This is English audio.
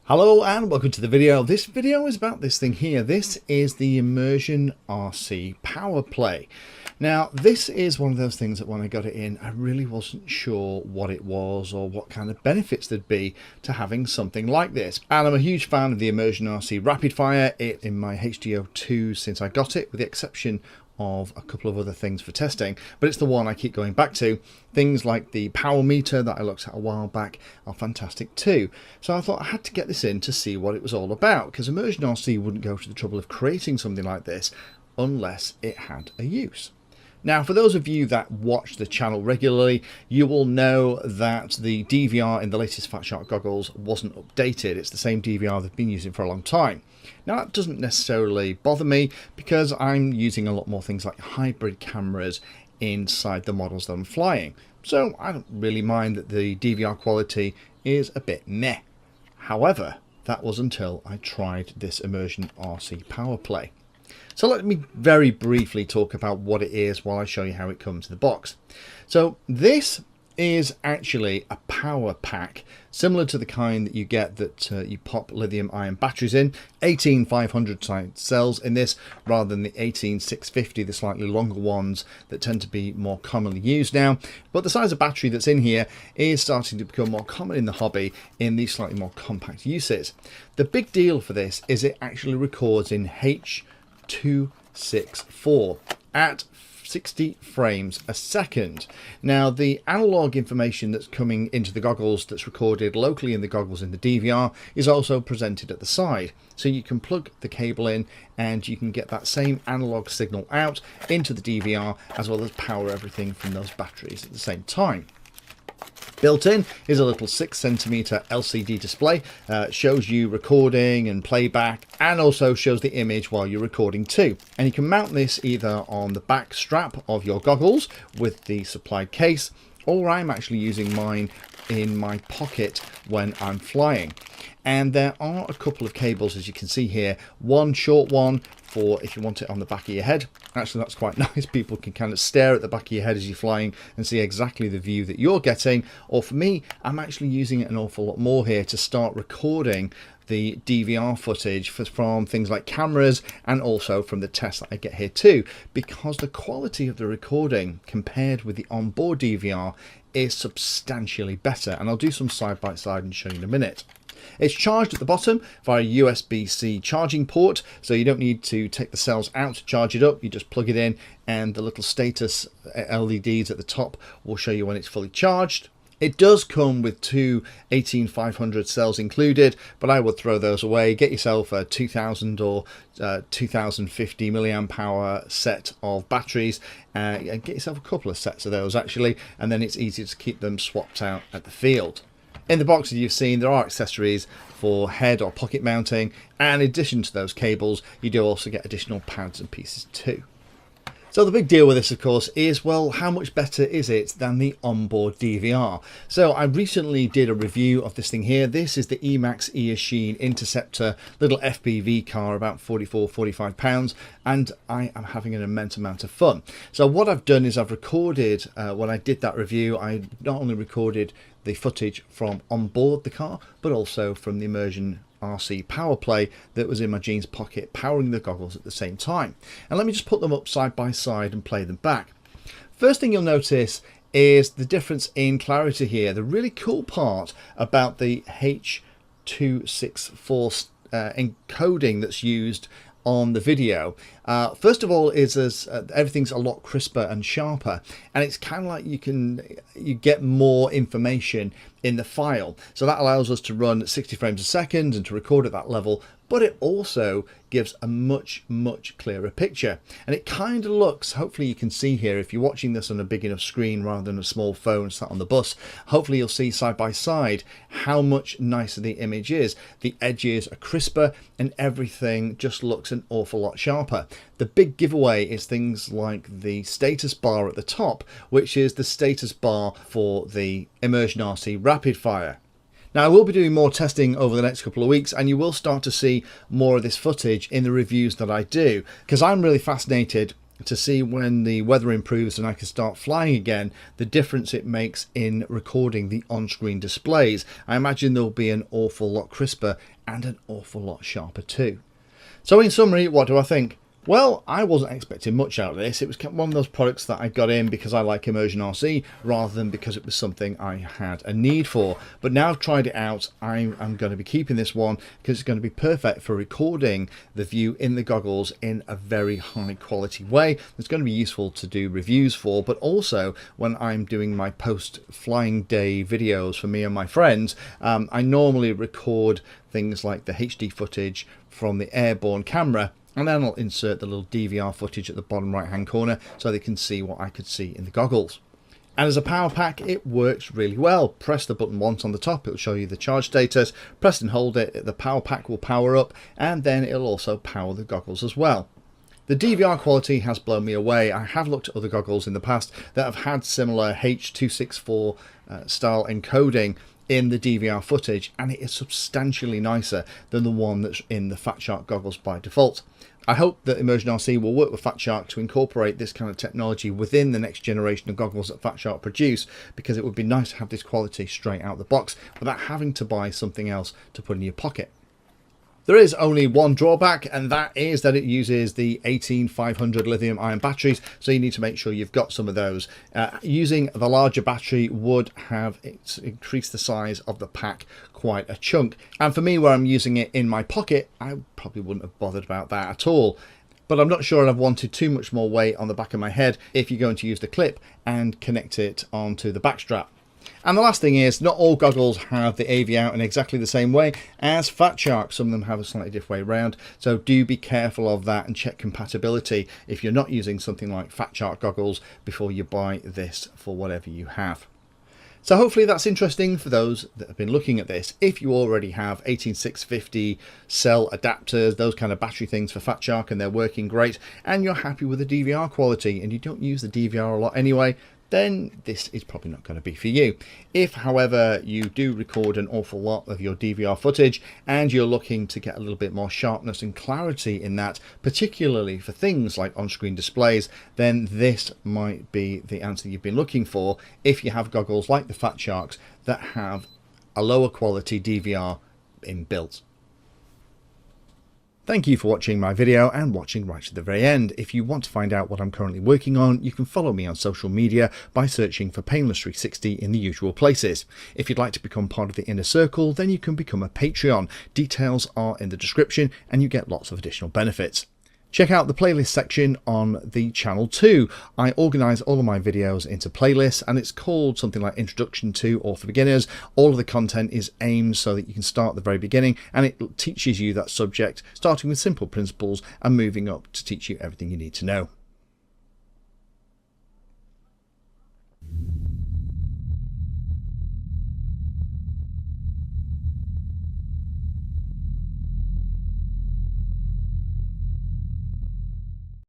Hello and welcome to the video. This video is about this thing here. This is the ImmersionRC PowerPLAY. Now, this is one of those things that when I got it in, I really wasn't sure what it was or what kind of benefits there'd be to having something like this. And I'm a huge fan of the ImmersionRC Rapid Fire in my HDO2 since I got it, with the exception of a couple of other things for testing, but it's the one I keep going back to. Things like the power meter that I looked at a while back are fantastic too. So I thought I had to get this in to see what it was all about, because ImmersionRC wouldn't go to the trouble of creating something like this unless it had a use. Now, for those of you that watch the channel regularly, you will know that the DVR in the latest Fat Shark goggles wasn't updated. It's the same DVR they've been using for a long time. Now, that doesn't necessarily bother me because I'm using a lot more things like hybrid cameras inside the models that I'm flying. So I don't really mind that the DVR quality is a bit meh. However, that was until I tried this ImmersionRC PowerPLAY. So let me very briefly talk about what it is while I show you how it comes in the box. So this is actually a power pack, similar to the kind that you get that you pop lithium ion batteries in. 18500 size cells in this rather than the 18650, the slightly longer ones that tend to be more commonly used now. But the size of battery that's in here is starting to become more common in the hobby in these slightly more compact uses. The big deal for this is it actually records in H.264 at 60 frames a second. Now, the analog information that's coming into the goggles that's recorded locally in the goggles in the DVR is also presented at the side. So you can plug the cable in and you can get that same analog signal out into the DVR, as well as power everything from those batteries at the same time. Built in is a little 6cm LCD display. Shows you recording and playback, and also shows the image while you're recording too. And you can mount this either on the back strap of your goggles with the supplied case, or I'm actually using mine in my pocket when I'm flying. And there are a couple of cables, as you can see here. One short one for if you want it on the back of your head. Actually, that's quite nice. People can kind of stare at the back of your head as you're flying and see exactly the view that you're getting. Or for me, I'm actually using it an awful lot more here to start recording the DVR footage from things like cameras, and also from the tests that I get here too, because the quality of the recording compared with the onboard DVR is substantially better. And I'll do some side by side and show you in a minute. It's charged at the bottom via a USB-C charging port, so you don't need to take the cells out to charge it up. You just plug it in and the little status LEDs at the top will show you when it's fully charged. It does come with two 18500 cells included, but I would throw those away. Get yourself a 2000 or 2050 milliamp hour set of batteries, and get yourself a couple of sets of those actually, and then it's easy to keep them swapped out at the field. In the box, as you've seen, there are accessories for head or pocket mounting, and in addition to those cables, you do also get additional pads and pieces too. So the big deal with this, of course, is, well, how much better is it than the onboard DVR? So I recently did a review of this thing here. This is the Emax Eachine Interceptor, little FPV car, about 45 pounds, and I am having an immense amount of fun. So what I've done is I've recorded, when I did that review, I not only recorded the footage from on board the car, but also from the ImmersionRC PowerPLAY that was in my jeans pocket, powering the goggles at the same time. And let me just put them up side by side and play them back. First thing you'll notice is the difference in clarity here. The really cool part about the H.264 encoding that's used on the video, first of all, is as everything's a lot crisper and sharper, and it's kind of like you get more information in the file. So that allows us to run at 60 frames a second and to record at that level, but it also gives a much clearer picture. And it kind of looks, hopefully you can see here, if you're watching this on a big enough screen rather than a small phone sat on the bus, hopefully you'll see side by side how much nicer the image is. The edges are crisper and everything just looks an awful lot sharper. The big giveaway is things like the status bar at the top, which is the status bar for the ImmersionRC Rapid Fire. Now, I will be doing more testing over the next couple of weeks, and you will start to see more of this footage in the reviews that I do, because I'm really fascinated to see when the weather improves and I can start flying again, the difference it makes in recording the on-screen displays. I imagine they'll be an awful lot crisper and an awful lot sharper too. So in summary, what do I think? Well, I wasn't expecting much out of this. It was one of those products that I got in because I like ImmersionRC rather than because it was something I had a need for. But now I've tried it out, I'm going to be keeping this one because it's going to be perfect for recording the view in the goggles in a very high quality way. It's going to be useful to do reviews for, but also when I'm doing my post-flying day videos for me and my friends, I normally record things like the HD footage from the airborne camera, and then I'll insert the little DVR footage at the bottom right hand corner so they can see what I could see in the goggles. And as a power pack, it works really well. Press the button once on the top, it'll show you the charge status. Press and hold it, the power pack will power up, and then it'll also power the goggles as well. The DVR quality has blown me away. I have looked at other goggles in the past that have had similar H.264 style encoding in the DVR footage, and it is substantially nicer than the one that's in the Fat Shark goggles by default. I hope that ImmersionRC will work with Fat Shark to incorporate this kind of technology within the next generation of goggles that Fat Shark produce, because it would be nice to have this quality straight out the box without having to buy something else to put in your pocket. There is only one drawback, and that is that it uses the 18500 lithium ion batteries, so you need to make sure you've got some of those. Using the larger battery would have increased the size of the pack quite a chunk, and for me, where I'm using it in my pocket, I probably wouldn't have bothered about that at all. But I'm not sure I've wanted too much more weight on the back of my head if you're going to use the clip and connect it onto the back strap. And the last thing is, not all goggles have the AV out in exactly the same way as Fat Shark. Some of them have a slightly different way around, so do be careful of that and check compatibility if you're not using something like Fat Shark goggles before you buy this for whatever you have. So hopefully that's interesting for those that have been looking at this. If you already have 18650 cell adapters, those kind of battery things for Fat Shark, and they're working great, and you're happy with the DVR quality and you don't use the DVR a lot anyway, then this is probably not going to be for you. If, however, you do record an awful lot of your DVR footage and you're looking to get a little bit more sharpness and clarity in that, particularly for things like on-screen displays, then this might be the answer you've been looking for if you have goggles like the Fat Sharks that have a lower quality DVR inbuilt. Thank you for watching my video and watching right to the very end. If you want to find out what I'm currently working on, you can follow me on social media by searching for Painless360 in the usual places. If you'd like to become part of the inner circle, then you can become a Patreon. Details are in the description and you get lots of additional benefits. Check out the playlist section on the channel too. I organise all of my videos into playlists, and it's called something like Introduction to or for Beginners. All of the content is aimed so that you can start at the very beginning, and it teaches you that subject, starting with simple principles and moving up to teach you everything you need to know.